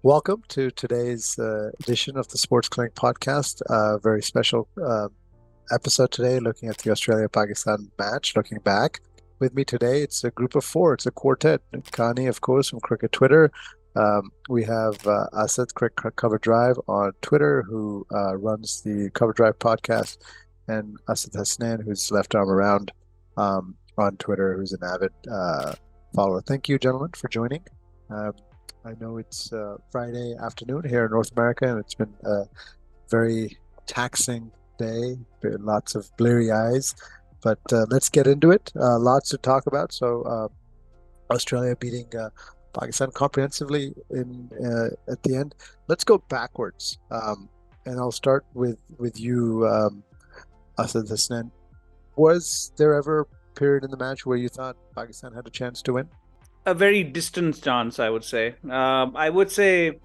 Welcome to today's edition of the Sports Clinic podcast. Very special episode today, looking at the Australia-Pakistan match, looking back. With me today, it's a group of four. It's a quartet. Kani, of course, from Cricket Twitter. We have Asad, Cricket Cover Drive on Twitter, who runs the Cover Drive podcast, and Asad Hasnan, who's left arm around on Twitter, who's an avid follower. Thank you, gentlemen, for joining. I know it's Friday afternoon here in North America, and it's been a very taxing day, lots of bleary eyes. But let's get into it. Lots to talk about. So Australia beating Pakistan comprehensively in at the end. Let's go backwards, and I'll start with you, Asad Hasnan. Was there ever a period in the match where you thought Pakistan had a chance to win? A very distant chance, I would say. I would say,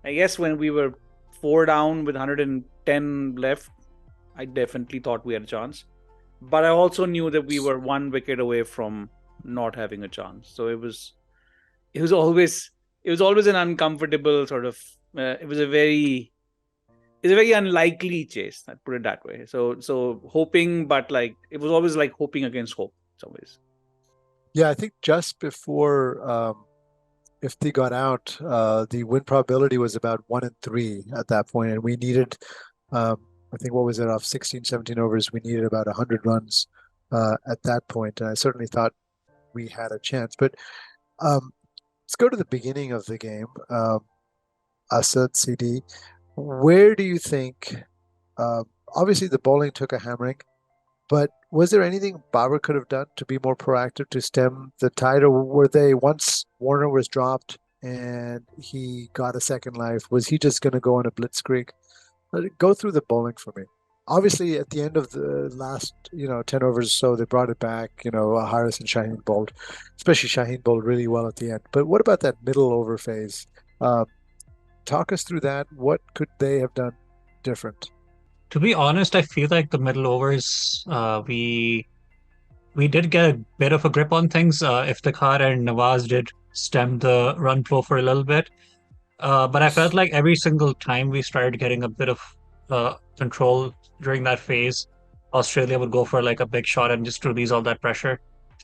I guess when we were four down with 110 left, I definitely thought we had a chance. But I also knew that we were one wicket away from not having a chance. So it was always an uncomfortable sort of. It was a very unlikely chase. I'd put it that way. So hoping, but like it was always like hoping against hope. In some ways. Yeah, I think just before if they got out, the win probability was about 1 in 3 at that point, and we needed, I think, what was it, off 16, 17 overs, we needed about 100 runs at that point, and I certainly thought we had a chance. But let's go to the beginning of the game. Asad, CD, where do you think, obviously the bowling took a hammering, but was there anything Babar could have done to be more proactive to stem the tide, or were they, once Warner was dropped and he got a second life, was he just going to go on a blitzkrieg? Go through the bowling for me. Obviously, at the end of the last, 10 overs or so, they brought it back. Harris and Shaheen bowled, especially Shaheen bowled really well at the end. But what about that middle over phase? Uh, Talk us through that. What could they have done different? To be honest, I feel like the middle overs, we did get a bit of a grip on things. Iftikhar and Nawaz did stem the run flow for a little bit, but I felt like every single time we started getting a bit of control during that phase, Australia would go for like a big shot and just release all that pressure.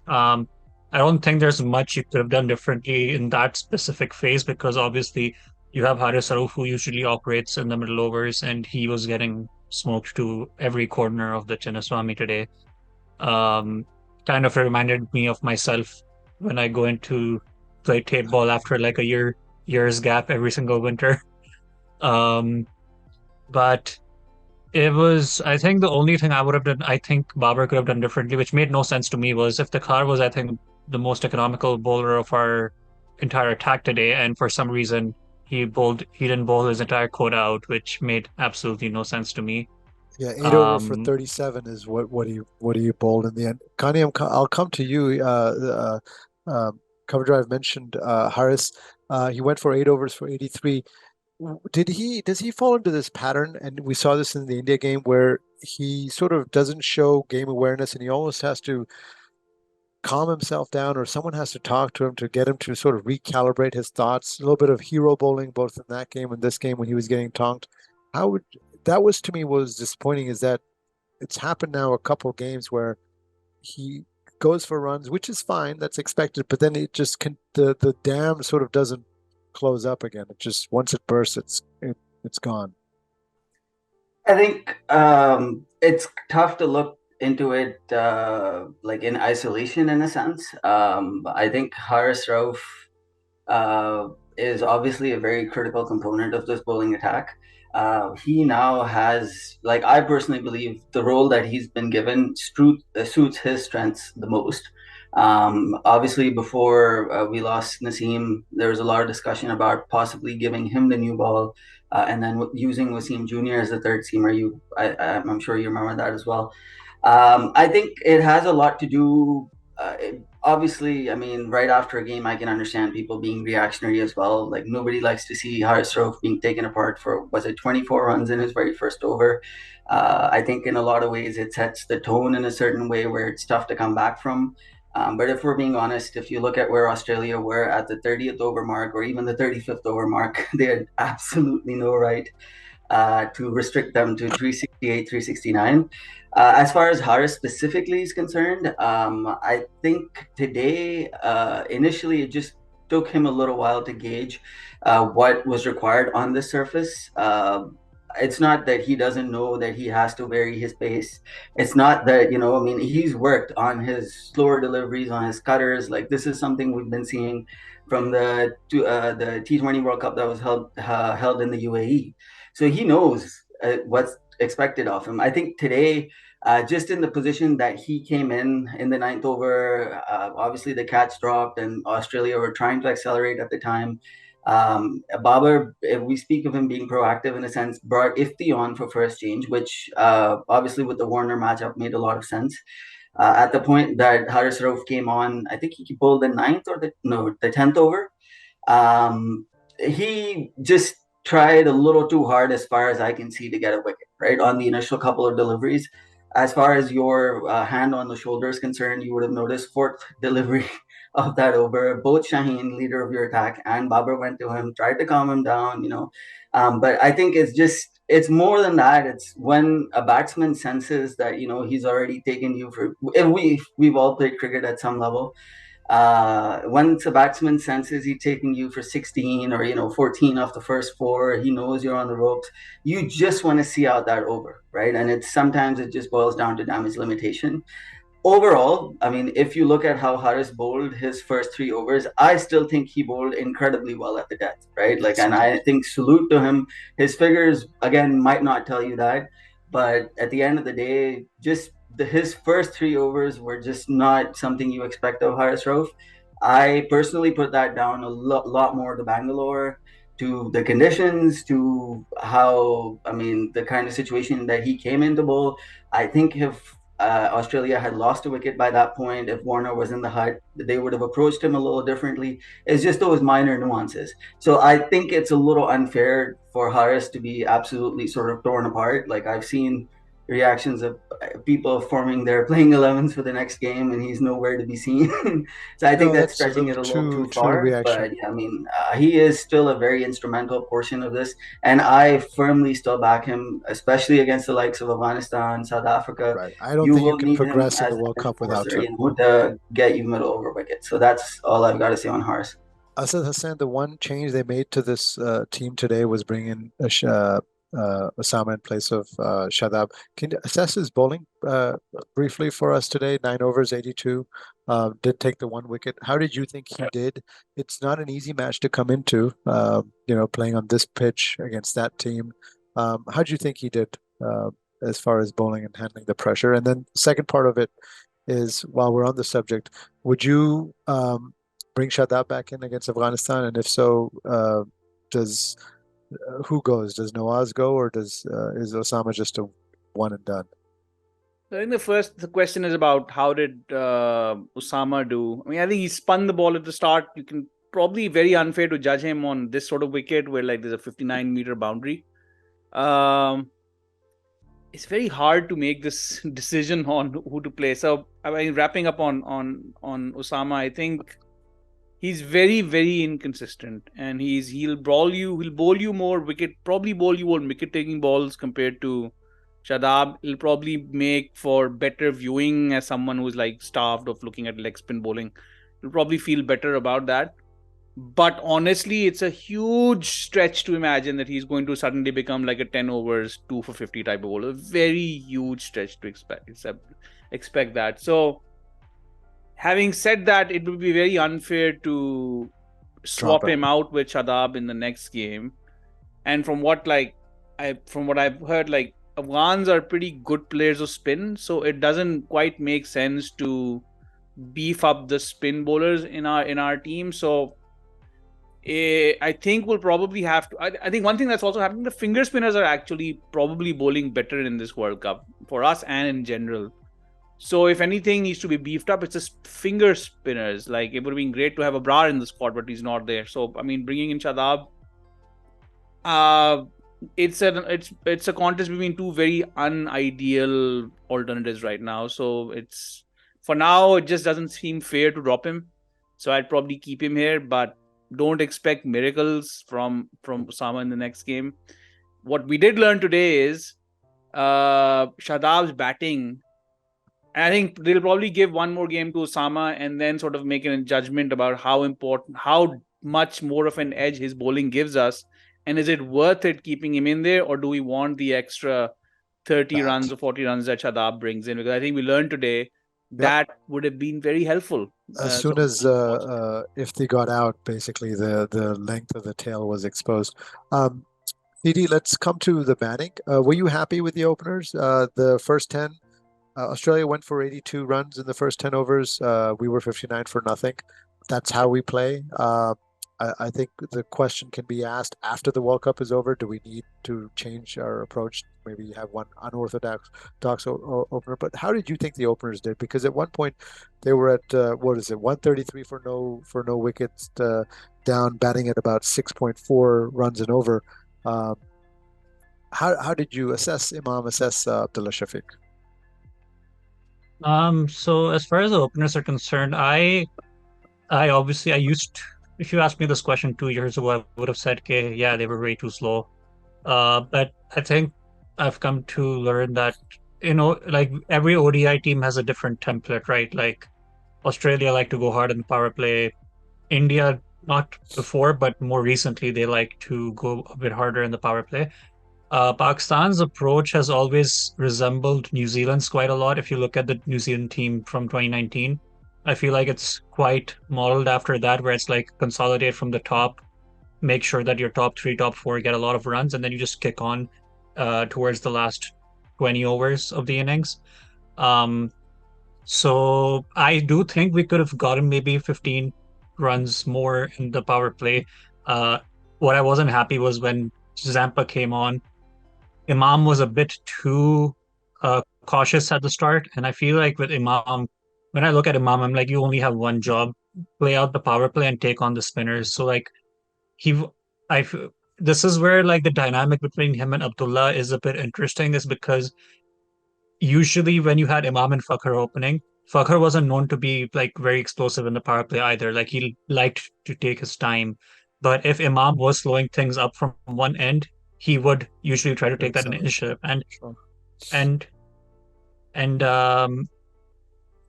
Um, I don't think there's much you could have done differently in that specific phase because obviously you have Haris Sarouf who usually operates in the middle overs, and he was getting smoked to every corner of the Chinnaswamy today. Um, Kind of reminded me of myself when I go into play tape ball after like a year's gap every single winter. Um, but it was, I think the only thing I would have done, I think Babar could have done differently, which made no sense to me, was if the car was, I think, the most economical bowler of our entire attack today, and for some reason he didn't bowl his entire quota out, which made absolutely no sense to me. Yeah, 8 over for Um, 37 is what do you bowled in the end? Connie, I'll come to you. Cover Drive mentioned Harris. He went for 8 overs for 83. Does he fall into this pattern? And we saw this in the India game where he sort of doesn't show game awareness, and he almost has to calm himself down, or someone has to talk to him to get him to sort of recalibrate his thoughts. A little bit of hero bowling both in that game and this game when he was getting tonked. How would that was to me was disappointing, is that it's happened now a couple of games where he goes for runs, which is fine, that's expected, but then it just the dam sort of doesn't close up again. It just, once it bursts, it's gone. I think it's tough to look into it like in isolation in a sense. I think Haris Rauf is obviously a very critical component of this bowling attack. He now has, like, I personally believe the role that he's been given suits his strengths the most. Obviously, before we lost Naseem, there was a lot of discussion about possibly giving him the new ball and then using Wasim Jr. as the third seamer. I'm sure you remember that as well. I think it has a lot to do. Obviously, I mean, right after a game, I can understand people being reactionary as well. Like, nobody likes to see Haris Rauf being taken apart for, was it 24 runs in his very first over? I think in a lot of ways it sets the tone in a certain way where it's tough to come back from. But if we're being honest, if you look at where Australia were at the 30th over mark or even the 35th over mark, they had absolutely no right to restrict them to 368, 369. As far as Harris specifically is concerned, I think today, initially, it just took him a little while to gauge what was required on the surface. It's not that he doesn't know that he has to vary his pace. It's not that, I mean, he's worked on his slower deliveries, on his cutters. Like, this is something we've been seeing from the T20 World Cup that was held in the UAE. So he knows what's expected of him. I think today, just in the position that he came in the ninth over, obviously the catch dropped and Australia were trying to accelerate at the time. Babar, if we speak of him being proactive in a sense, brought Ifti on for first change, which obviously with the Warner matchup made a lot of sense. At the point that Haris Rauf came on, I think he bowled the ninth or the 10th over. He just tried a little too hard as far as I can see to get a wicket, right? On the initial couple of deliveries. As far as your hand on the shoulder is concerned, you would have noticed fourth delivery of that over. Both Shaheen, leader of your attack, and Babar went to him, tried to calm him down. But I think it's more than that. It's when a batsman senses that, he's already taken you for, and we've all played cricket at some level. Once a batsman senses he's taking you for 16 or 14 off the first four, he knows you're on the ropes. You just want to see out that over, right? And sometimes it just boils down to damage limitation. Overall, I mean, if you look at how Harris bowled his first three overs, I still think he bowled incredibly well at the death, right? Like, and I think salute to him. His figures, again, might not tell you that, but at the end of the day, just his first three overs were just not something you expect of Harris Rauf. I personally put that down a lot more to Bangalore, to the conditions, to how, I mean, the kind of situation that he came into bowl. I think if Australia had lost a wicket by that point, if Warner was in the hut, they would have approached him a little differently. It's just those minor nuances. So I think it's a little unfair for Harris to be absolutely sort of torn apart. Like, I've seen reactions of people forming their playing 11s for the next game, and he's nowhere to be seen. So I think that's stretching it a little too far. Reaction. But yeah, I mean, he is still a very instrumental portion of this, and I firmly still back him, especially against the likes of Afghanistan, South Africa. Right. I don't think you can progress in the World Cup without him. To get you middle over wicket. So that's all I've got to say on Harris. Asad Hassan, the one change they made to this team today was bringing Osama in place of Shadab. Can you assess his bowling briefly for us today? 9 overs, 82. Did take the one wicket. How did you think he did? It's not an easy match to come into, playing on this pitch against that team. How did you think he did as far as bowling and handling the pressure? And then the second part of it is, while we're on the subject, would you bring Shadab back in against Afghanistan? And if so, who goes? Does Nawaz go, or is Osama just a one and done? I think the question is about how did Osama do? I mean, I think he spun the ball at the start. You can probably very unfair to judge him on this sort of wicket where there's a 59-meter boundary. It's very hard to make this decision on who to play. So I mean, wrapping up on Osama, I think he's very, very inconsistent, and he'll bowl you more wicket-taking balls compared to Shadab. He'll probably make for better viewing as someone who's starved of looking at leg spin bowling. He'll probably feel better about that. But honestly, it's a huge stretch to imagine that he's going to suddenly become like a 10 overs, 2 for 50 type of bowler. Very huge stretch to expect that. So, having said that, it would be very unfair to swap him out with Shadab in the next game. And from what I've heard, Afghans are pretty good players of spin, so it doesn't quite make sense to beef up the spin bowlers in our team. So I think we'll probably have to. I think one thing that's also happening, the finger spinners are actually probably bowling better in this World Cup for us and in general. So if anything needs to be beefed up, it's just finger spinners. It would have been great to have a Brar in the squad, but he's not there. So I mean, bringing in Shadab, it's a contest between two very unideal alternatives right now. So it's For now, it just doesn't seem fair to drop him. So I'd probably keep him here, but don't expect miracles from Osama in the next game. What we did learn today is Shadab's batting. And I think they'll probably give one more game to Osama and then sort of make a judgment about how much more of an edge his bowling gives us. And is it worth it keeping him in there, or do we want the extra 30 runs or 40 runs that Shadab brings in? Because I think we learned today that would have been very helpful. As soon as if they got out, basically the length of the tail was exposed. Edie, let's come to the batting. Were you happy with the openers? The first 10, Australia went for 82 runs in the first 10 overs. We were 59 for nothing. That's how we play. I think the question can be asked after the World Cup is over. Do we need to change our approach? Maybe have one unorthodox opener. But how did you think the openers did? Because at one point they were at 133 for no wickets, down, batting at about 6.4 runs and over. How did you assess Abdullah Shafiq? So as far as the openers are concerned, I obviously if you asked me this question 2 years ago, I would have said, okay, yeah, they were way too slow. But I think I've come to learn that, like every ODI team has a different template, right? Like Australia like to go hard in the power play. India, not before, but more recently, they like to go a bit harder in the power play. Pakistan's approach has always resembled New Zealand's quite a lot. If you look at the New Zealand team from 2019, I feel like it's quite modeled after that, where it's like consolidate from the top, make sure that your top three, top four get a lot of runs, and then you just kick on towards the last 20 overs of the innings. So I do think we could have gotten maybe 15 runs more in the power play. What I wasn't happy was when Zampa came on, Imam was a bit too cautious at the start. And I feel like with Imam, when I look at Imam, I'm like, you only have one job, play out the power play and take on the spinners. So like he, I, this is where like the dynamic between him and Abdullah is a bit interesting, is because usually when you had Imam and Fakhar opening, Fakhar wasn't known to be like very explosive in the power play either. Like he liked to take his time. But if Imam was slowing things up from one end, he would usually try to take that initiative. And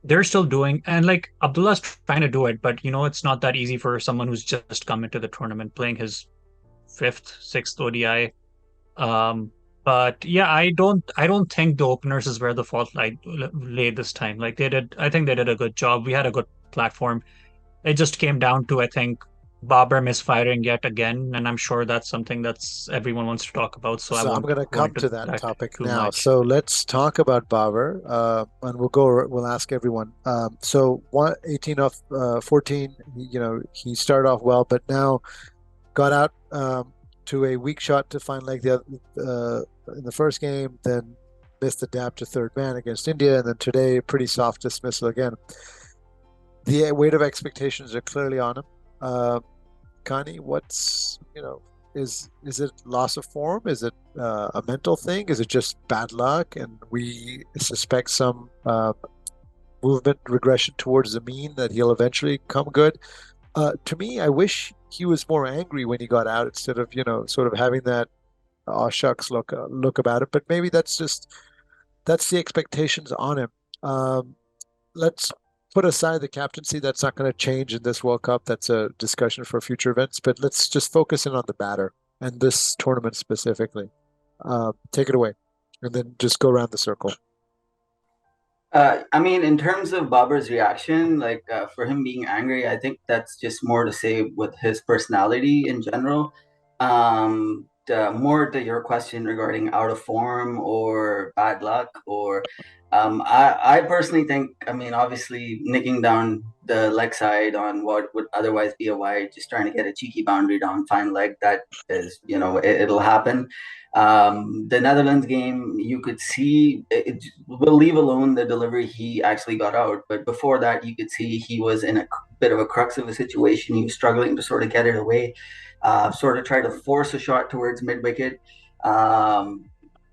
they're still doing, and like Abdullah's trying to do it, but it's not that easy for someone who's just come into the tournament playing his fifth, sixth ODI. But yeah, I don't think the openers is where the fault lay this time. Like I think they did a good job. We had a good platform. It just came down to, I think, Babar misfiring yet again, and I'm sure that's something that's everyone wants to talk about. So I'm going to come to that topic now. Much. So let's talk about Babar, and we'll ask everyone. So 18 off 14, he started off well, but now got out to a weak shot to fine leg in the first game, then missed the dab to third man against India, and then today pretty soft dismissal again. The weight of expectations are clearly on him. Kani, is it loss of form? Is it a mental thing? Is it just bad luck? And we suspect some movement regression towards the mean, that he'll eventually come good. To me, I wish he was more angry when he got out, instead of sort of having that "oh shucks" look about it. But maybe that's the expectations on him. Let's put aside the captaincy. That's not going to change in this World Cup. That's a discussion for future events. But let's just focus in on the batter and this tournament specifically. Take it away, and then just go around the circle. I mean, in terms of Babar's reaction, like for him being angry, I think that's just more to say with his personality in general. More to your question regarding out of form or bad luck, or I personally think, I mean, obviously nicking down the leg side on what would otherwise be a wide, just trying to get a cheeky boundary down fine leg, that is, it'll happen. The Netherlands game, you could see, we'll leave alone the delivery, he actually got out. But before that, you could see he was in a bit of a crux of a situation. He was struggling to sort of get it away, sort of try to force a shot towards mid-wicket.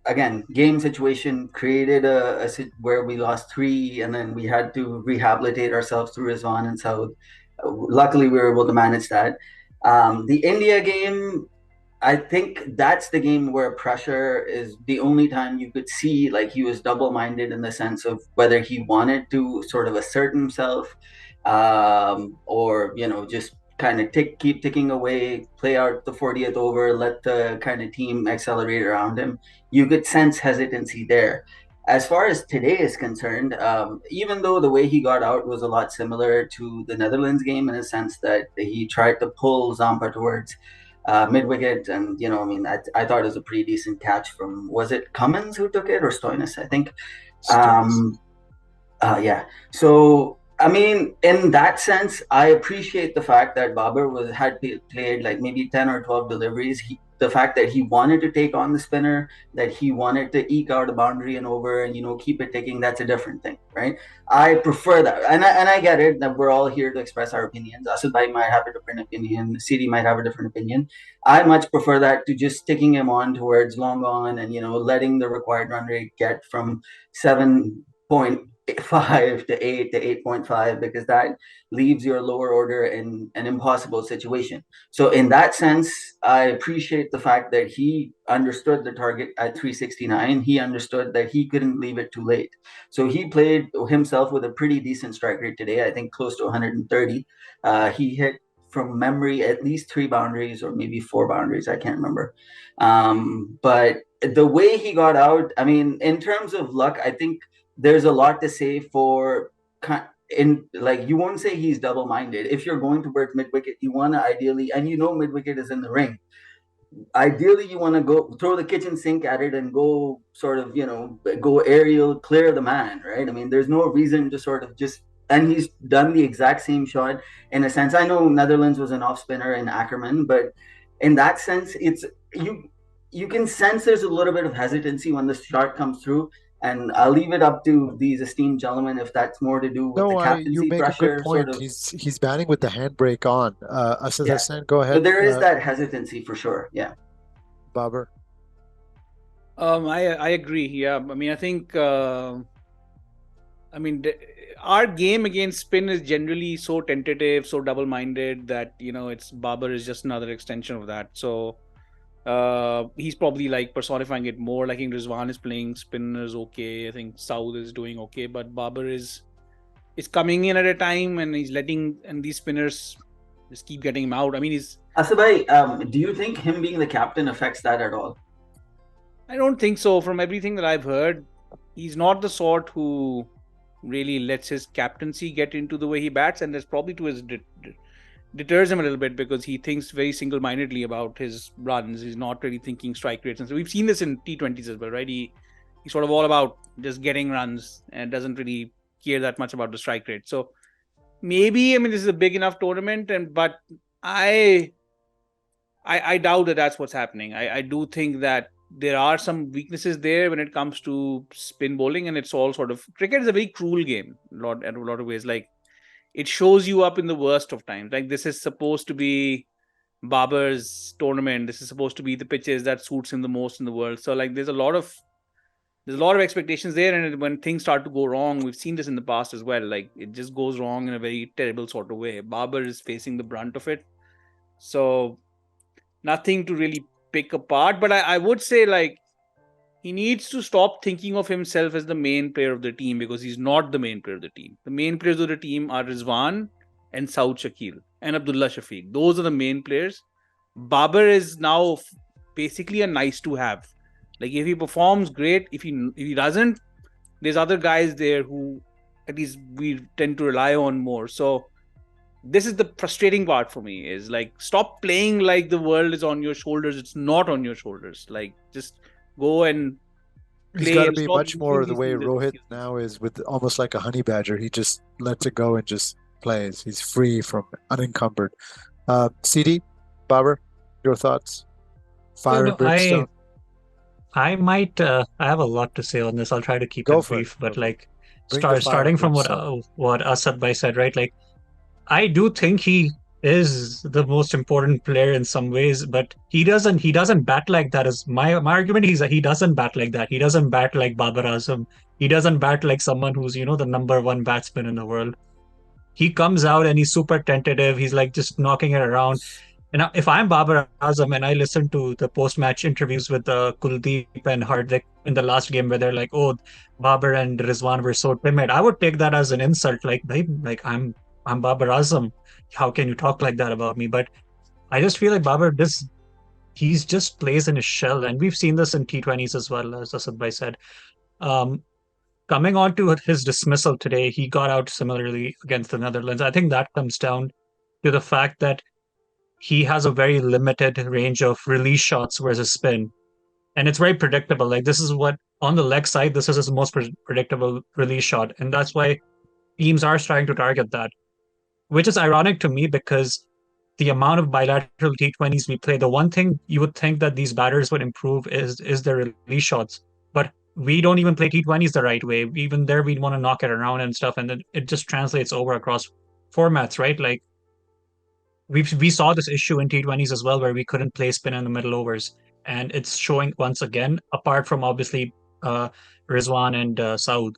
again, game situation created where we lost 3, and then we had to rehabilitate ourselves through Rizwan and South. Luckily, we were able to manage that. The India game, I think that's the game where pressure is the only time you could see like he was double-minded in the sense of whether he wanted to sort of assert himself, or just kind of keep ticking away, play out the 40th over, let the kind of team accelerate around him. You could sense hesitancy there. As far as today is concerned, even though the way he got out was a lot similar to the Netherlands game in a sense that he tried to pull Zampa towards mid wicket, and I mean, I thought it was a pretty decent catch from, was it Cummins who took it or Stoinis, I think. Yeah. So I mean, in that sense, I appreciate the fact that Babar had played like maybe 10 or 12 deliveries. The fact that he wanted to take on the spinner, that he wanted to eke out a boundary and over and keep it ticking, that's a different thing, right? I prefer that, and I get it that we're all here to express our opinions. Asad Bhai might have a different opinion, Siri might have a different opinion. I much prefer that to just sticking him on towards long on and letting the required run rate get from 7.5 to 8 to 8.5, because that leaves your lower order in an impossible situation. So in that sense, I appreciate the fact that he understood the target at 369. He understood that he couldn't leave it too late. So he played himself with a pretty decent strike rate today, I think close to 130. He hit from memory at least 3 boundaries or maybe 4 boundaries, I can't remember. But the way he got out, I mean, in terms of luck, I think there's a lot to say for you won't say he's double-minded. If you're going towards mid-wicket, you want to ideally, and mid-wicket is in the ring, ideally you want to go throw the kitchen sink at it and go sort of go aerial, clear the man, right? I mean, there's no reason to sort of just, and he's done the exact same shot in a sense. I know Netherlands was an off spinner in Ackerman, but in that sense, it's you can sense there's a little bit of hesitancy when the shot comes through. And I'll leave it up to these esteemed gentlemen if that's more to do with the You captaincy make a pressure. good point. Sort of, He's batting with the handbrake on. Asad Hassan, go ahead. But there is that hesitancy for sure. Yeah. Babar. I agree. Yeah. I mean, I think. Our game against spin is generally so tentative, so double-minded that it's Babar is just another extension of that. So he's probably like personifying it more. Like, I think Rizwan is playing spinners okay. I think Saud is doing okay, but Babar is coming in at a time and he's letting these spinners just keep getting him out. I mean, Asad bhai, do you think him being the captain affects that at all? I don't think so. From everything that I've heard, he's not the sort who really lets his captaincy get into the way he bats, and that's probably to his deters him a little bit because he thinks very single-mindedly about his runs. He's not really thinking strike rates, and so we've seen this in T20s as well, right? He's sort of all about just getting runs and doesn't really care that much about the strike rate. So maybe, I mean, this is a big enough tournament, but I doubt that that's what's happening. I do think that there are some weaknesses there when it comes to spin bowling, and it's all sort of, cricket is a very cruel game in a lot of ways. Like, it shows you up in the worst of times. Like, this is supposed to be Babar's tournament. This is supposed to be the pitches that suits him the most in the world. So like, there's a lot of expectations there, and when things start to go wrong, we've seen this in the past as well. Like, it just goes wrong in a very terrible sort of way. Babar is facing the brunt of it, so nothing to really pick apart. But I would say, like, he needs to stop thinking of himself as the main player of the team, because he's not the main player of the team. The main players of the team are Rizwan and Saud Shakil and Abdullah Shafiq. Those are the main players. Babar is now basically a nice to have. Like, if he performs, great. If he doesn't, there's other guys there who at least we tend to rely on more. So this is the frustrating part for me, is like, stop playing like the world is on your shoulders. It's not on your shoulders. Like, just go and play. He's got to be much more the way Rohit now is, with almost like a honey badger. He just lets it go and just plays. He's free from unencumbered. CD, Babar, your thoughts? Fire and brimstone. I might. I have a lot to say on this. I'll try to keep it brief, but like, starting from what Asad Bhai said, right? Like, I do think he is the most important player in some ways, but he doesn't bat like that. Is my argument. He doesn't bat like that. He doesn't bat like Babar Azam. He doesn't bat like someone who's the number one batsman in the world. He comes out and he's super tentative. He's like just knocking it around. And if I'm Babar Azam and I listen to the post-match interviews with Kuldeep and Hardik in the last game where they're like, "Oh, Babar and Rizwan were so timid," I would take that as an insult. Like, babe, like I'm Babar Azam. How can you talk like that about me? But I just feel like Babar, he's just plays in his shell, and we've seen this in T20s as well, as Asad Bhai said. Um, Coming on to his dismissal today, he got out similarly against the Netherlands. I think that comes down to the fact that he has a very limited range of release shots versus spin. And it's very predictable. Like, this is what, on the leg side, this is his most predictable release shot. And that's why teams are starting to target that, which is ironic to me because the amount of bilateral T20s we play, the one thing you would think that these batters would improve is their release shots. But we don't even play T20s the right way. Even there, we want to knock it around and stuff. And then it just translates over across formats, right? Like, we saw this issue in T20s as well, where we couldn't play spin in the middle overs, and it's showing once again. Apart from obviously Rizwan and Saud,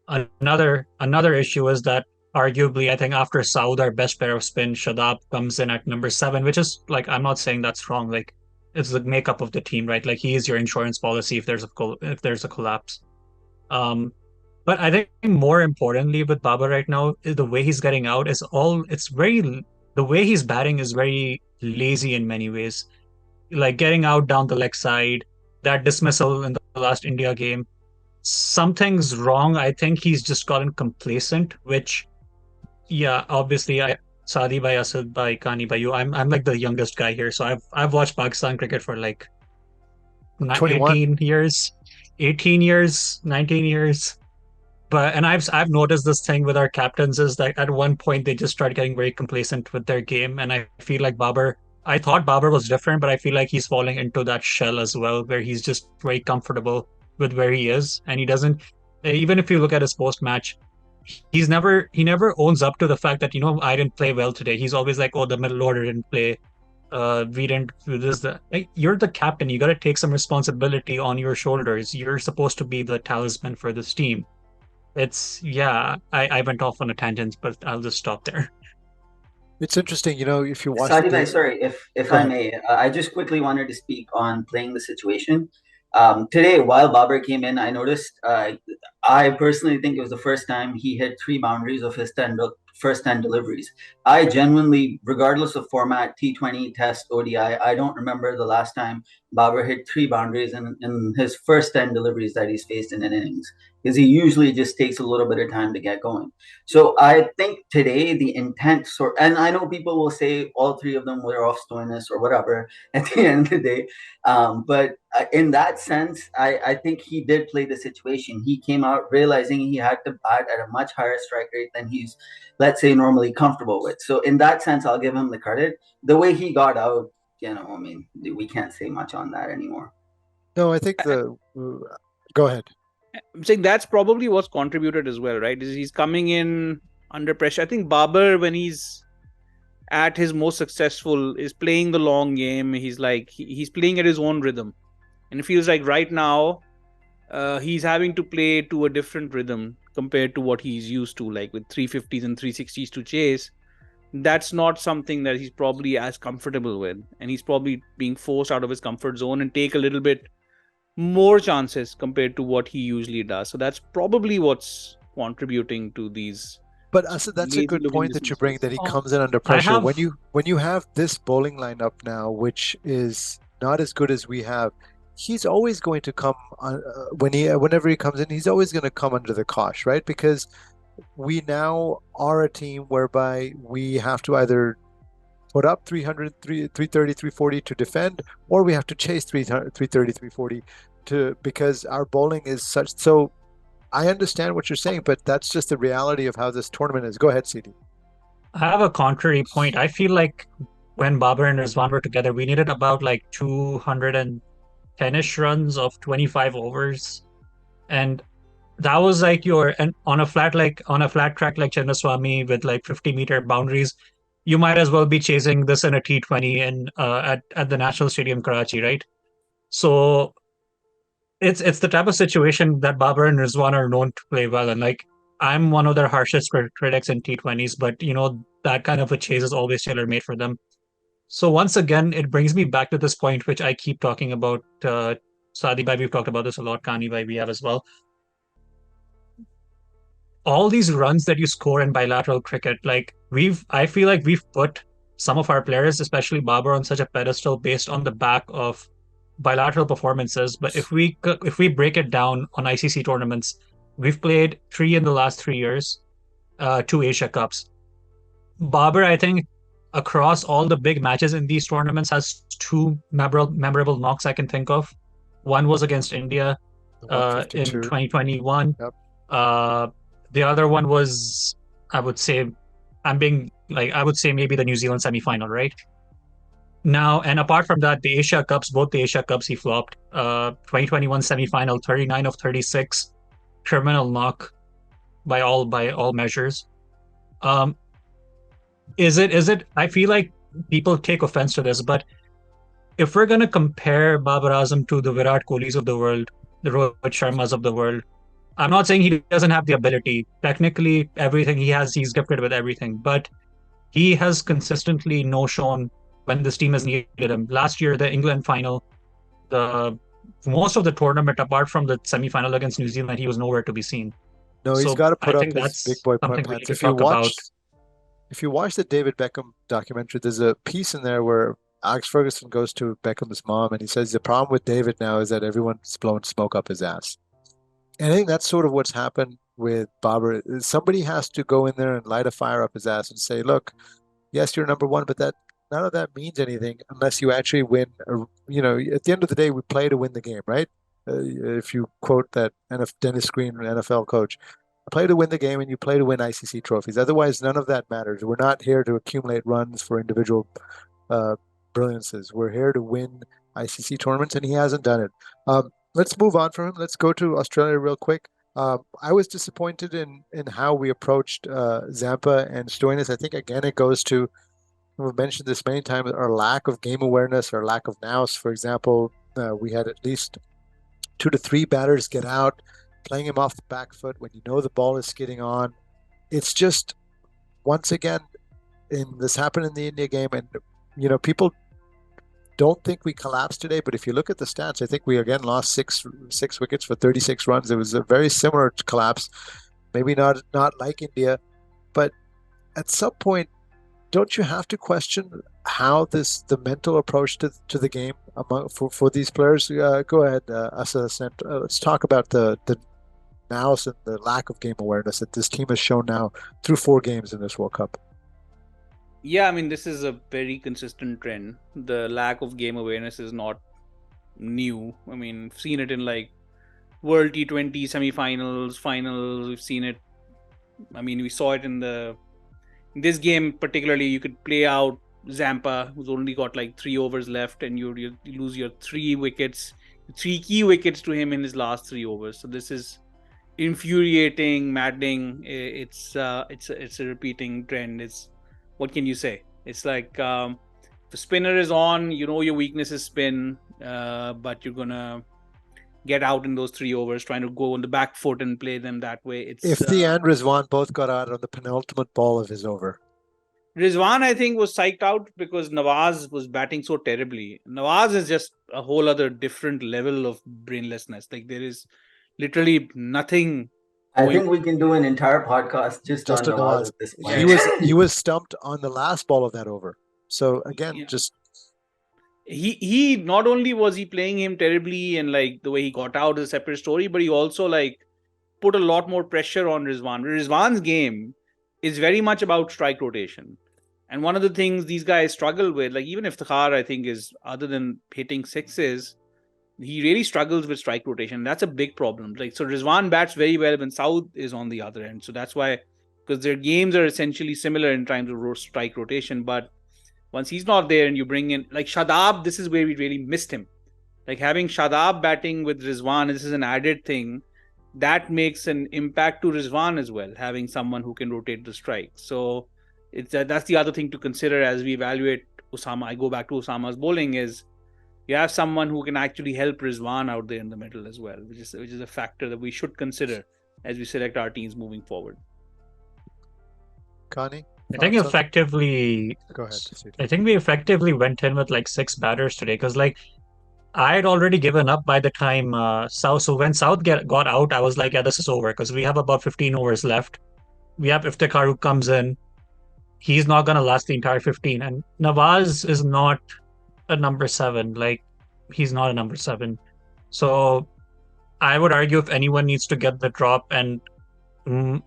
another issue is that arguably, I think after Saud, our best pair of spin, Shadab comes in at number 7, which is like, I'm not saying that's wrong. Like, it's the makeup of the team, right? Like, he is your insurance policy if there's a collapse. But I think more importantly with Baba right now, is the way he's getting out is it's very, the way he's batting is very lazy in many ways. Like getting out down the leg side, that dismissal in the last India game, something's wrong. I think he's just gotten complacent, which, yeah, obviously, Sadi by Asad by Kani by you. I'm like the youngest guy here, so I've watched Pakistan cricket for like 21. 18 years, 19 years. And I've noticed this thing with our captains is that at one point they just start getting very complacent with their game, and I feel like I thought Babar was different, but I feel like he's falling into that shell as well, where he's just very comfortable with where he is, and he doesn't. Even if you look at his post match, he never owns up to the fact that I didn't play well today. He's always like, "Oh, the middle order didn't play. We didn't do this." Like, you're the captain. You got to take some responsibility on your shoulders. You're supposed to be the talisman for this team. I went off on a tangent, but I'll just stop there. It's interesting, if you watch Sadi bhai, sorry, if I may, I just quickly wanted to speak on playing the situation. Today, while Babar came in, I noticed. I personally think it was the first time he hit 3 boundaries of his first 10 deliveries. I genuinely, regardless of format, T20, Test, ODI, I don't remember the last time Babar hit 3 boundaries in his first 10 deliveries that he's faced in an innings, because he usually just takes a little bit of time to get going. So I think today the intent and I know people will say all 3 of them were off slowness or whatever at the end of the day. But in that sense, I think he did play the situation. He came out realizing he had to bat at a much higher strike rate than he's, let's say, normally comfortable with. So in that sense, I'll give him the credit. The way he got out, I mean, we can't say much on that anymore. No, I think go ahead. I'm saying that's probably what's contributed as well, right? Is he's coming in under pressure. I think Babar, when he's at his most successful, is playing the long game. He's playing at his own rhythm, and it feels like right now he's having to play to a different rhythm compared to what he's used to, like with 350s and 360s to chase. That's not something that he's probably as comfortable with, and he's probably being forced out of his comfort zone and take a little bit more chances compared to what he usually does. So that's probably what's contributing to these. But Asad, that's a good point that you bring, that he comes in under pressure. When you have this bowling lineup now, which is not as good as we have, he's always going to come whenever he comes in, he's always going to come under the cosh, right? Because we now are a team whereby we have to either put up 300, 330, 340 to defend, or we have to chase 330, 340 because our bowling is such. So I understand what you're saying, but that's just the reality of how this tournament is. Go ahead, CD. I have a contrary point. I feel like when Babar and Rizwan were together, we needed about like 210-ish runs of 25 overs. And that was like on a flat track like Chennai with like 50-meter boundaries, you might as well be chasing this in a T20 at the National Stadium, Karachi, right? So it's the type of situation that Babar and Rizwan are known to play well. And like I'm one of their harshest critics in T20s, but that kind of a chase is always tailor made for them. So once again, it brings me back to this point which I keep talking about. Sadi bhai, we've talked about this a lot. Kani bhai, we have as well. All these runs that you score in bilateral cricket, like I feel like we've put some of our players, especially Babar, on such a pedestal based on the back of bilateral performances. But if we break it down on ICC tournaments, we've played 3 in the last 3 years, 2 Asia Cups. Babar, I think, across all the big matches in these tournaments, has 2 memorable knocks I can think of. One was against India in 2021. Yep. The other one was, I would say, I would say maybe the New Zealand semi-final, right? Now, and apart from that, the Asia Cups, both the Asia Cups, he flopped. 2021 semi-final, 39 of 36, criminal knock by all measures. Is it? I feel like people take offense to this, but if we're gonna compare Babar Azam to the Virat Kohlis of the world, the Rohit Sharmas of the world, I'm not saying he doesn't have the ability. Technically, everything he has, he's gifted with everything. But he has consistently no-shown when this team has needed him. Last year, the England final, most of the tournament, apart from the semi-final against New Zealand, he was nowhere to be seen. No, he's got to put up his big boy something pants. If you watch the David Beckham documentary, there's a piece in there where Alex Ferguson goes to Beckham's mom and he says the problem with David now is that everyone's blowing smoke up his ass. And I think that's sort of what's happened with Babar. Somebody has to go in there and light a fire up his ass and say, look, yes, you're number one, but none of that means anything unless you actually win. At the end of the day, we play to win the game, right? If you quote that Dennis Green, NFL coach, play to win the game and you play to win ICC trophies. Otherwise, none of that matters. We're not here to accumulate runs for individual brilliances. We're here to win ICC tournaments, and he hasn't done it. Let's move on from him. Let's go to Australia real quick. I was disappointed in how we approached Zampa and Stoinis. I think, again, it goes to, we've mentioned this many times, our lack of game awareness, our lack of nous. For example, we had at least 2 to 3 batters get out, playing him off the back foot when you know the ball is skidding on. It's just, once again, this happened in the India game, and people don't think we collapsed today, but if you look at the stats, I think we again lost six wickets for 36 runs. It was a very similar collapse, maybe not like India, but at some point, don't you have to question how the mental approach to the game for these players? Go ahead, Asa. Let's talk about the nous and the lack of game awareness that this team has shown now through 4 games in this World Cup. Yeah, I mean, this is a very consistent trend. The lack of game awareness is not new. I mean, we've seen it in like World T20 semi-finals, finals. We've seen it. I mean, we saw it in this game particularly. You could play out Zampa, who's only got like 3 overs left, and you lose your 3 wickets, 3 key wickets to him in his last 3 overs. So this is infuriating, maddening. It's a repeating trend. What can you say? It's like the spinner is on, your weakness is spin, but you're gonna get out in those 3 overs, trying to go on the back foot and play them that way. Ifti and Rizwan both got out on the penultimate ball of his over. Rizwan, I think, was psyched out because Nawaz was batting so terribly. Nawaz is just a whole other different level of brainlessness. Like, there is literally nothing. I think we can do an entire podcast just on Nawaz at this point. He was stumped on the last ball of that over. So again, just he not only was he playing him terribly and like the way he got out is a separate story, but he also like put a lot more pressure on Rizwan. Rizwan's game is very much about strike rotation. And one of the things these guys struggle with, like even Iftikhar, I think, is other than hitting sixes, he really struggles with strike rotation. That's a big problem. Like, so Rizwan bats very well when Saud is on the other end. So that's why, because their games are essentially similar in terms of strike rotation. But once he's not there and you bring in, like Shadab, this is where we really missed him. Like having Shadab batting with Rizwan, this is an added thing that makes an impact to Rizwan as well, having someone who can rotate the strike. So that's the other thing to consider as we evaluate Usama. I go back to Usama's bowling is you have someone who can actually help Rizwan out there in the middle as well, which is a factor that we should consider as we select our teams moving forward. Connie, I think thoughts on- effectively, Go ahead, Sadi. I think we effectively went in with like 6 batters today because like I had already given up by the time South. So when South got out, I was like, yeah, this is over because we have about 15 overs left. We have Iftikhar who comes in. He's not going to last the entire 15. And Nawaz is not a number 7. Like, he's not a number 7. So I would argue if anyone needs to get the drop, and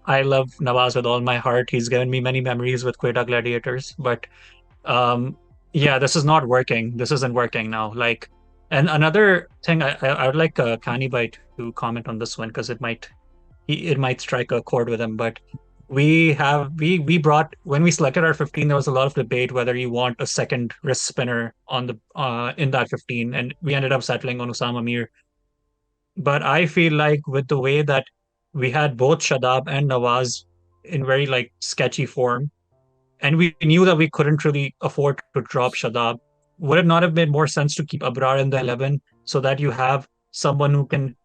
I love Nawaz with all my heart. He's given me many memories with Quetta Gladiators. But yeah, this is not working. This isn't working now. Like, and another thing, I would like Kani Bhai to comment on this one because it might strike a chord with him. But we brought, when we selected our 15, there was a lot of debate whether you want a second wrist spinner on the in that 15, and we ended up settling on Usama Mir. But I feel like with the way that we had both Shadab and Nawaz in very like sketchy form, and we knew that we couldn't really afford to drop Shadab, would it not have made more sense to keep Abrar in the 11 so that you have someone who can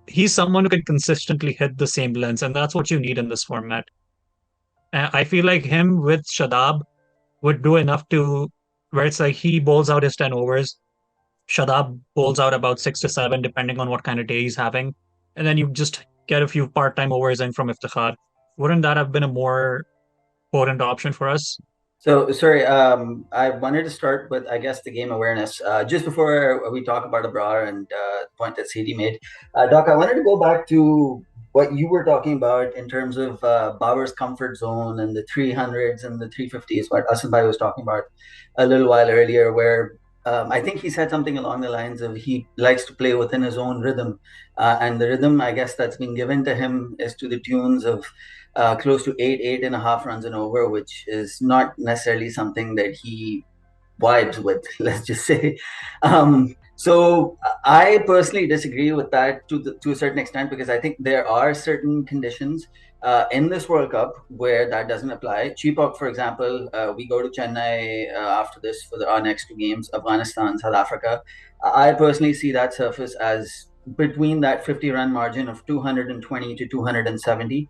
he's someone who can consistently hit the same lengths, and that's what you need in this format. I feel like him with Shadab would do enough to where it's like he bowls out his 10 overs, Shadab bowls out about 6 to 7 depending on what kind of day he's having, and then you just get a few part-time overs in from Iftikhar. Wouldn't that have been a more potent option for us? So sorry, I wanted to start with, I guess, the game awareness. Just before we talk about Abrar and the point that CD made, Doc, I wanted to go back to what you were talking about in terms of Babar's comfort zone and the 300s and the 350s, what Asad Bhai was talking about a little while earlier, where I think he said something along the lines of he likes to play within his own rhythm. And the rhythm, I guess, that's been given to him is to the tunes of close to 8.5 runs and over, which is not necessarily something that he vibes with, let's just say. So I personally disagree with that to a certain extent, because I think there are certain conditions in this World Cup where that doesn't apply. Cheapok, for example, we go to Chennai after this for our next 2 games, Afghanistan, South Africa. I personally see that surface as between that 50-run margin of 220 to 270,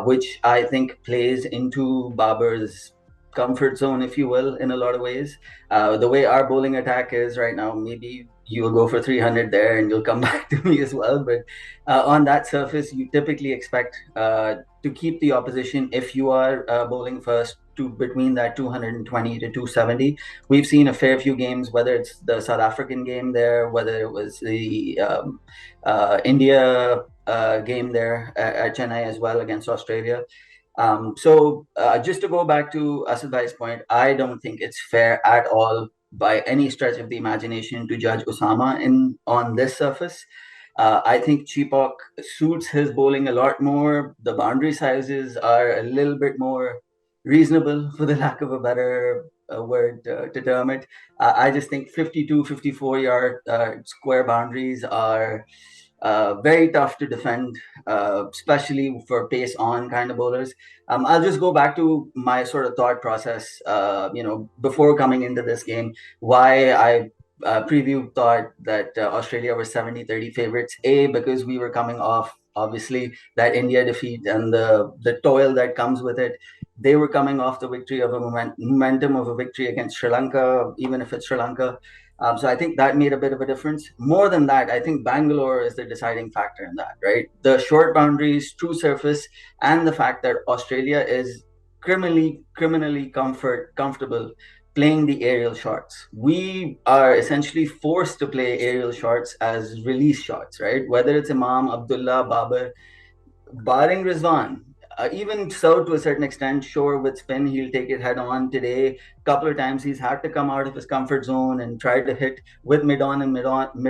which I think plays into Babar's comfort zone, if you will, in a lot of ways. The way our bowling attack is right now, maybe you'll go for 300 there and you'll come back to me as well. But on that surface, you typically expect to keep the opposition, if you are bowling first, to between that 220 to 270. We've seen a fair few games, whether it's the South African game there, whether it was the India game there at Chennai as well against Australia. So just to go back to Asad Bhai's point, I don't think it's fair at all by any stretch of the imagination to judge Usama on this surface. I think Cheapok suits his bowling a lot more. The boundary sizes are a little bit more reasonable, for the lack of a better word to term it. I just think 52, 54-yard square boundaries are very tough to defend, especially for pace on kind of bowlers. I'll just go back to my sort of thought process, before coming into this game, why I preview thought that Australia were 70-30 favorites. Because we were coming off, obviously, that India defeat and the toil that comes with it. They were coming off the victory of a momentum of a victory against Sri Lanka, even if it's Sri Lanka. So I think that made a bit of a difference. More than that, I think Bangalore is the deciding factor in that, right? The short boundaries, true surface, and the fact that Australia is criminally comfortable playing the aerial shots. We are essentially forced to play aerial shots as release shots, right? Whether it's Imam, Abdullah, Babar, barring Rizwan, even so to a certain extent, sure, with spin, he'll take it head on. Today, couple of times he's had to come out of his comfort zone and try to hit with mid on and mid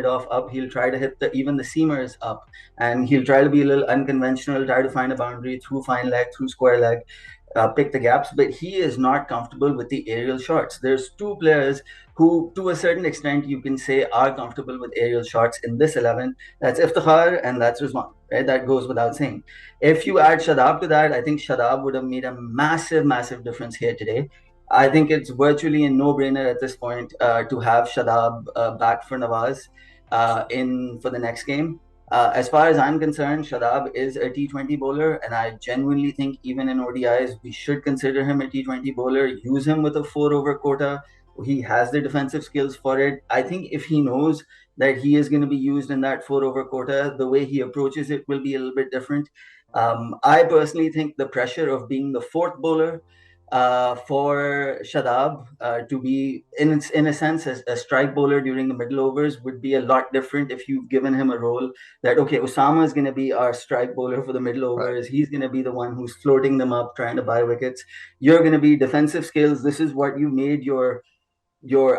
off up. He'll try to hit even the seamers up, and he'll try to be a little unconventional, try to find a boundary through fine leg, through square leg, pick the gaps, but he is not comfortable with the aerial shots. There's 2 players who, to a certain extent, you can say are comfortable with aerial shots in this 11. That's Iftikhar and that's Rizwan, right? That goes without saying. If you add Shadab to that, I think Shadab would have made a massive, massive difference here today. I think it's virtually a no-brainer at this point to have Shadab back for Nawaz in for the next game. As far as I'm concerned, Shadab is a T20 bowler, and I genuinely think even in ODIs, we should consider him a T20 bowler, use him with a 4-over quota. He has the defensive skills for it. I think if he knows that he is going to be used in that 4-over quota, the way he approaches it will be a little bit different. I personally think the pressure of being the fourth bowler for Shadab to be, in a sense, a strike bowler during the middle overs would be a lot different if you've given him a role that, okay, Osama is going to be our strike bowler for the middle overs. Right. He's going to be the one who's floating them up, trying to buy wickets. You're going to be defensive skills. This is what you made your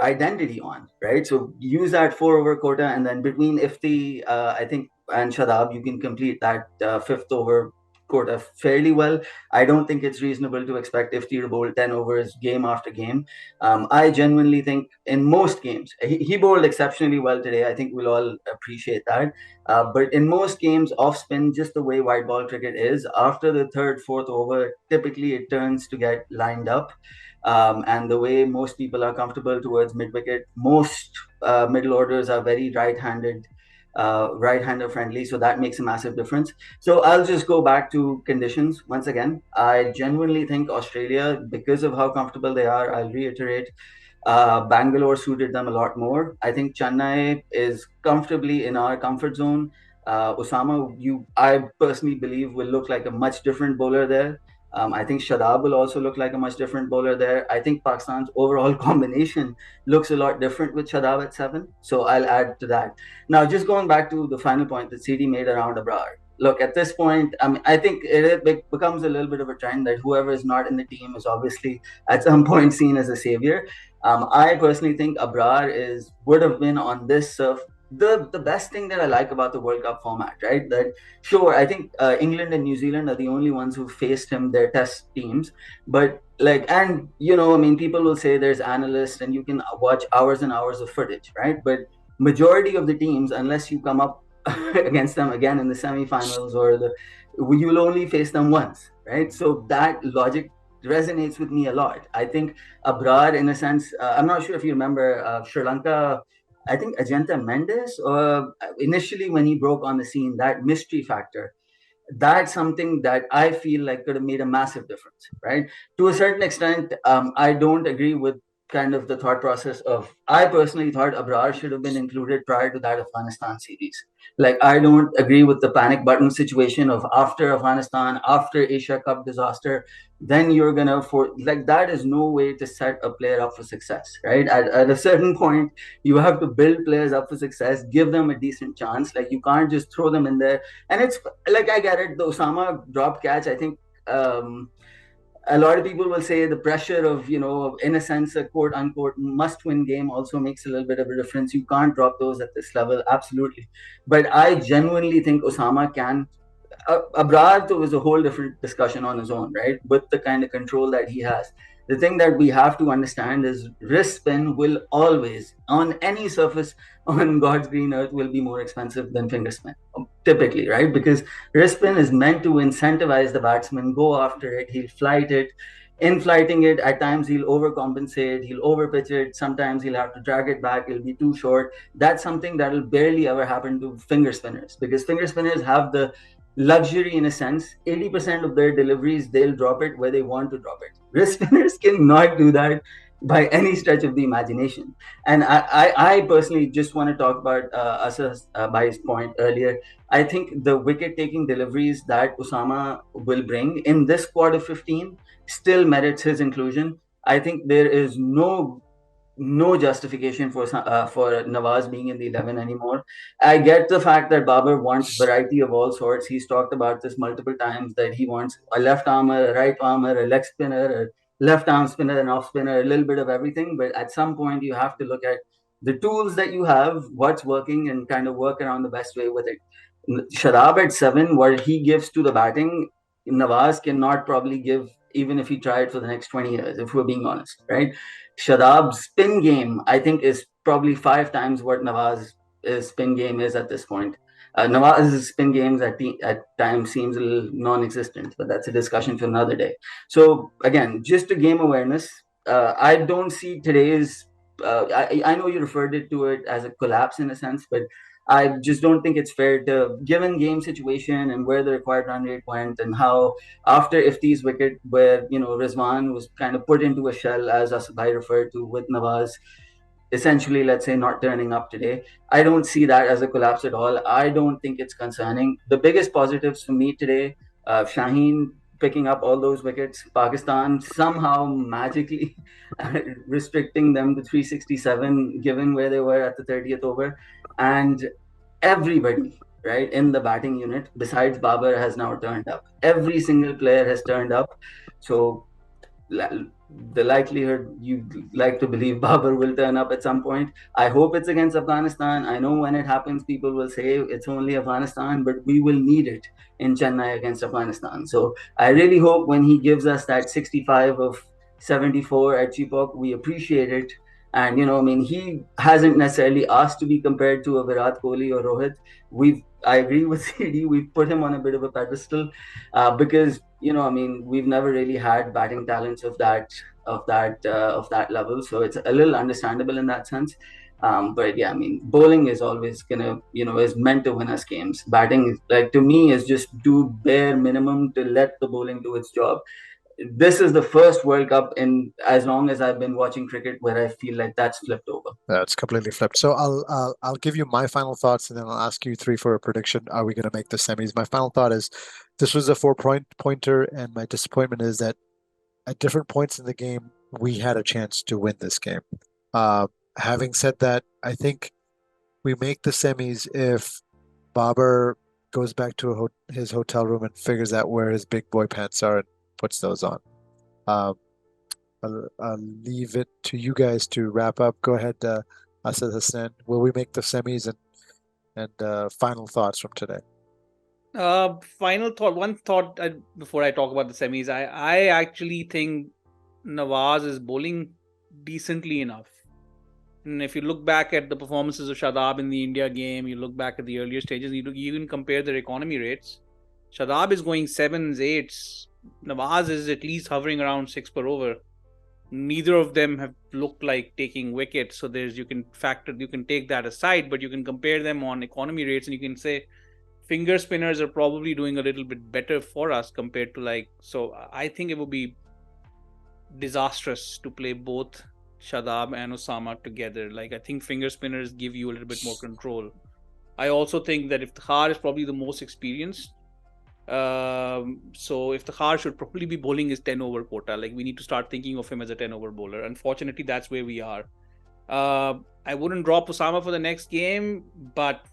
identity on, right? So use that 4-over quota, and then between Ifti, I think, and Shadab, you can complete that 5th over quota fairly well. I don't think it's reasonable to expect Ifti to bowl 10 overs game after game. I genuinely think in most games, he bowled exceptionally well today. I think we'll all appreciate that. But in most games, off spin, just the way white ball cricket is, after the 3rd, 4th over, typically it turns to get lined up. And the way most people are comfortable towards mid-wicket, most middle orders are very right-hander friendly, so that makes a massive difference. So I'll just go back to conditions once again. I genuinely think Australia, because of how comfortable they are, I'll reiterate, Bangalore suited them a lot more. I think Chennai is comfortably in our comfort zone. Osama, I personally believe, will look like a much different bowler there. I think Shadab will also look like a much different bowler there. I think Pakistan's overall combination looks a lot different with Shadab at 7. So I'll add to that. Now, just going back to the final point that CD made around Abrar. Look, at this point, I think it becomes a little bit of a trend that whoever is not in the team is obviously at some point seen as a savior. I personally think Abrar would have been on this the best thing that I like about the World Cup format, right? That sure, I think England and New Zealand are the only ones who faced him, their test teams. But people will say there's analysts and you can watch hours and hours of footage, right? But majority of the teams, unless you come up against them again in the semifinals you'll only face them once, right? So that logic resonates with me a lot. I think Abrar, in a sense, I'm not sure if you remember Sri Lanka. I think Ajanta Mendes, initially when he broke on the scene, that mystery factor, that's something that I feel like could have made a massive difference, right? To a certain extent, I don't agree with kind of the thought process of, I personally thought Abrar should have been included prior to that Afghanistan series. Like, I don't agree with the panic button situation of after Afghanistan, after Asia Cup disaster, then you're gonna that is no way to set a player up for success, right? At a certain point, you have to build players up for success, give them a decent chance. Like, you can't just throw them in there. And it's like, I get it, the Osama drop catch, I think a lot of people will say the pressure of, in a sense, a quote unquote must win game also makes a little bit of a difference. You can't drop those at this level, absolutely. But I genuinely think Osama can. Abrar was a whole different discussion on his own, right? With the kind of control that he has. The thing that we have to understand is wrist spin will always, on any surface on God's green earth, will be more expensive than finger spin, typically, right? Because wrist spin is meant to incentivize the batsman, go after it, he'll flight it. In flighting it, at times he'll overcompensate, he'll overpitch it, sometimes he'll have to drag it back, it'll be too short. That's something that will barely ever happen to finger spinners, because finger spinners have the luxury, in a sense, 80% of their deliveries, they'll drop it where they want to drop it. Wrist spinners cannot do that by any stretch of the imagination. And I personally just want to talk about Asas Bhai's point earlier. I think the wicket-taking deliveries that Osama will bring in this quarter 15 still merits his inclusion. I think there is no justification for Nawaz being in the 11 anymore. I get the fact that Babar wants variety of all sorts. He's talked about this multiple times, that he wants a left armer, a right armer, a leg spinner, a left arm spinner, an off spinner, a little bit of everything. But at some point, you have to look at the tools that you have, what's working, and kind of work around the best way with it. Shadab at 7, what he gives to the batting, Nawaz cannot probably give, even if he tried for the next 20 years, if we're being honest, right? Shadab's spin game, I think, is probably 5 times what Nawaz's spin game is at this point. Nawaz's spin games at times seems a little non-existent, but that's a discussion for another day. So again, just a game awareness. I don't see today's. I know you referred to it as a collapse in a sense, but I just don't think it's fair to, given game situation and where the required run rate went, and how after Ifti's wicket, where Rizwan was kind of put into a shell, as Asabhai referred to, with Nawaz essentially, let's say, not turning up today. I don't see that as a collapse at all. I don't think it's concerning. The biggest positives for me today, Shaheen picking up all those wickets, Pakistan somehow magically restricting them to 367, given where they were at the 30th over. And everybody, right, in the batting unit, besides Babar, has now turned up. Every single player has turned up. So the likelihood you'd like to believe Babar will turn up at some point. I hope it's against Afghanistan. I know when it happens, people will say it's only Afghanistan, but we will need it in Chennai against Afghanistan. So I really hope when he gives us that 65 of 74 at Chepauk, we appreciate it. And he hasn't necessarily asked to be compared to a Virat Kohli or Rohit. I agree with CD. We've put him on a bit of a pedestal because we've never really had batting talents of that level. So it's a little understandable in that sense. But yeah, bowling is always gonna, is meant to win us games. Batting, like, to me, is just do bare minimum to let the bowling do its job. This is the first World Cup in as long as I've been watching cricket where I feel like that's flipped over. It's completely flipped. So I'll give you my final thoughts, and then I'll ask you three for a prediction. Are we going to make the semis? My final thought is this was a 4-pointer, and my disappointment is that at different points in the game we had a chance to win this game. Having said that, I think we make the semis if Babar goes back to his hotel room and figures out where his big boy pants are and puts those on. I'll leave it to you guys to wrap up. Go ahead, Asad Hassan. Will we make the semis, and final thoughts from today? Final thought. One thought before I talk about the semis. I actually think Nawaz is bowling decently enough. And if you look back at the performances of Shadab in the India game, you look back at the earlier stages, you even compare their economy rates. Shadab is going 7s, 8s. Nawaz is at least hovering around 6 per over. Neither of them have looked like taking wickets, so you can take that aside, but you can compare them on economy rates, and you can say finger spinners are probably doing a little bit better for us compared to so I think it would be disastrous to play both Shadab and Osama together. I think finger spinners give you a little bit more control. I also think that Iftikhar is probably the most experienced. So Iftikhar should probably be bowling his 10 over quota. We need to start thinking of him as a 10 over bowler. Unfortunately, that's where we are. I wouldn't drop Osama for the next game, but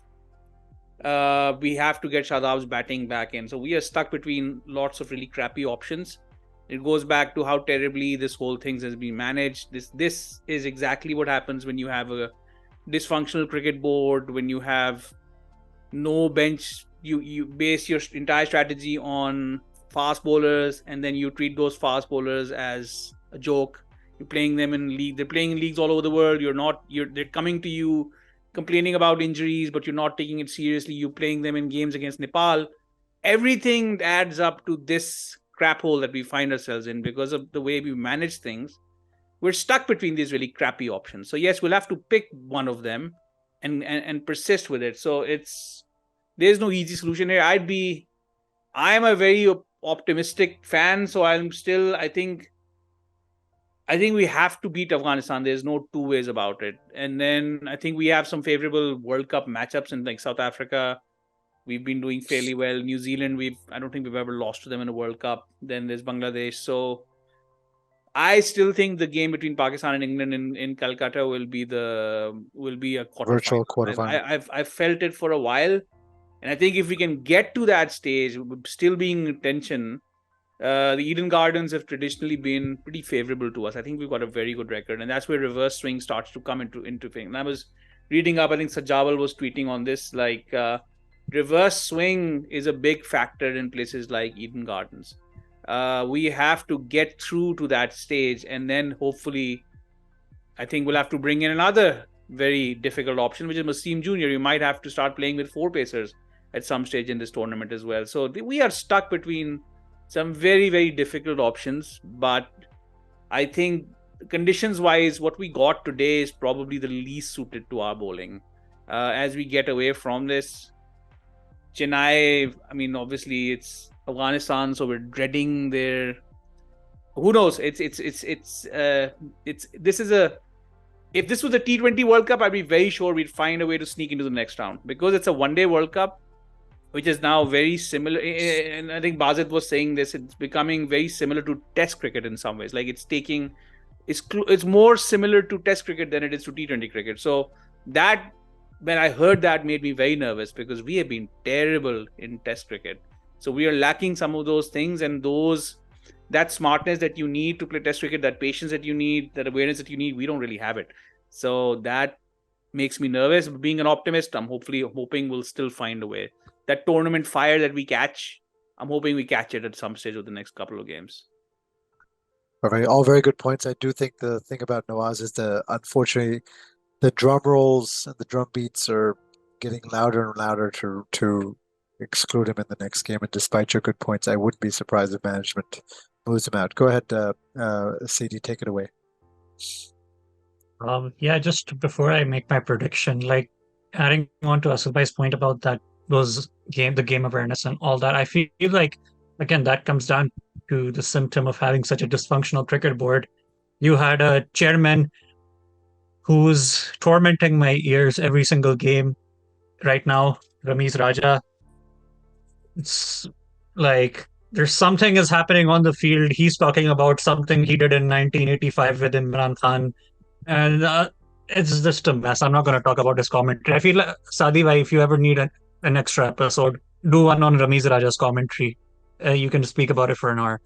we have to get Shadab's batting back in. So we are stuck between lots of really crappy options. It goes back to how terribly this whole thing has been managed. This is exactly what happens when you have a dysfunctional cricket board, when you have no bench. You base your entire strategy on fast bowlers, and then you treat those fast bowlers as a joke. You're playing them in league. They're playing in leagues all over the world. They're coming to you complaining about injuries, but you're not taking it seriously. You're playing them in games against Nepal. Everything adds up to this crap hole that we find ourselves in because of the way we manage things. We're stuck between these really crappy options. So yes, we'll have to pick one of them and persist with it. So there's no easy solution here. I'm a very optimistic fan, so I think we have to beat Afghanistan. There's no two ways about it. And then I think we have some favorable World Cup matchups in South Africa. We've been doing fairly well. New Zealand, I don't think we've ever lost to them in a World Cup. Then there's Bangladesh. So I still think the game between Pakistan and England in Calcutta will be a Virtual quarterfinal. I've felt it for a while. And I think if we can get to that stage, still being in tension, the Eden Gardens have traditionally been pretty favorable to us. I think we've got a very good record, and that's where reverse swing starts to come into thing. And I was reading up, I think Sajjawal was tweeting on this, reverse swing is a big factor in places like Eden Gardens. We have to get through to that stage, and then hopefully, I think we'll have to bring in another very difficult option, which is Masim Jr. You might have to start playing with 4 pacers at some stage in this tournament as well. So we are stuck between some very, very difficult options. But I think conditions-wise, what we got today is probably the least suited to our bowling. As we get away from this, Chennai, I mean, obviously it's Afghanistan, so we're dreading their. Who knows? This is a. If this was a T20 World Cup, I'd be very sure we'd find a way to sneak into the next round, because it's a one-day World Cup, which is now very similar. And I think Bazit was saying this. It's becoming very similar to Test cricket in some ways. Like it's more similar to Test cricket than it is to T20 cricket. So that, when I heard that, made me very nervous, because we have been terrible in Test cricket. So we are lacking some of those things, and that smartness that you need to play Test cricket, that patience that you need, that awareness that you need, we don't really have it. So that makes me nervous. Being an optimist, I'm hoping we'll still find a way. That tournament fire that we catch, I'm hoping we catch it at some stage of the next couple of games. All very good points. I do think the thing about Nawaz is unfortunately, the drum rolls and the drum beats are getting louder and louder to exclude him in the next game. And despite your good points, I wouldn't be surprised if management moves him out. Go ahead, CD, take it away. Yeah, just before I make my prediction, like adding on to Asubhai's point about the game awareness and all that, I feel like, again, that comes down to the symptom of having such a dysfunctional cricket board. You had a chairman who's tormenting my ears every single game right now, Ramiz Raja. It's like there's something is happening on the field. He's talking about something he did in 1985 with Imran Khan. And it's just a mess. I'm not going to talk about his commentary. I feel like, Sadi bhai, if you ever need an extra episode, do one on Ramiz Raja's commentary. You can speak about it for an hour.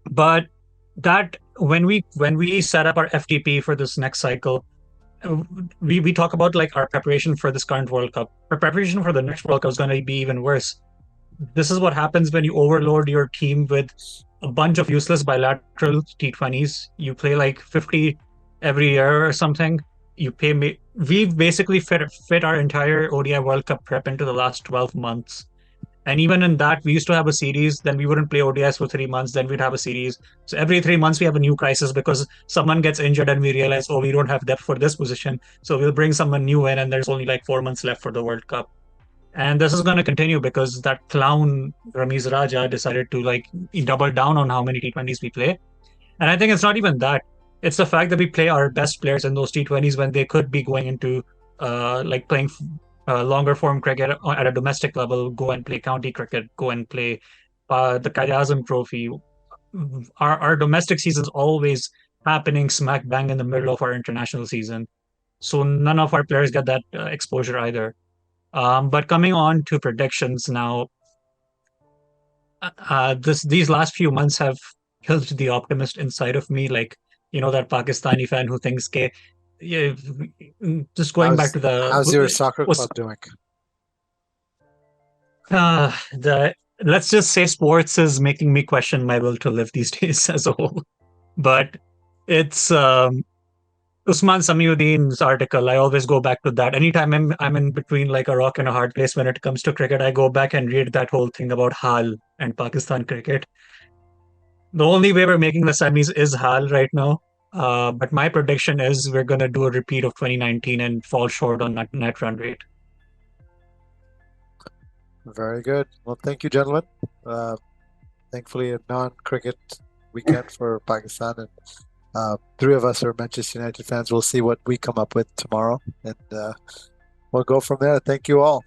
But that when we set up our FTP for this next cycle, we talk about like our preparation for this current World Cup. Our preparation for the next World Cup is going to be even worse. This is what happens when you overload your team with a bunch of useless bilateral T20s. You play like 50 every year or something. We've basically fit our entire ODI World Cup prep into the last 12 months. And even in that, we used to have a series, then we wouldn't play ODIs for 3 months, then we'd have a series. So every 3 months, we have a new crisis because someone gets injured and we realize, oh, we don't have depth for this position. So we'll bring someone new in, and there's only like 4 months left for the World Cup. And this is going to continue because that clown Ramiz Raja decided to like double down on how many T20s we play. And I think it's not even that. It's the fact that we play our best players in those T20s when they could be going into like playing longer form cricket at a domestic level, go and play county cricket, go and play the Babar Azam trophy. Our domestic season is always happening smack bang in the middle of our international season. So none of our players get that exposure either. But coming on to predictions now, these last few months have killed the optimist inside of me. Like, that Pakistani fan who thinks, yeah, just going back to how's your soccer club doing? Let's just say sports is making me question my will to live these days as a whole. But it's Usman Samiuddin's article. I always go back to that. Anytime I'm in between like a rock and a hard place when it comes to cricket, I go back and read that whole thing about Hal and Pakistan cricket. The only way we're making the semis is Hal right now. But my prediction is we're going to do a repeat of 2019 and fall short on net run rate. Very good. Well, thank you, gentlemen. Thankfully, a non-cricket weekend for Pakistan, and 3 of us are Manchester United fans. We'll see what we come up with tomorrow, and we'll go from there. Thank you all.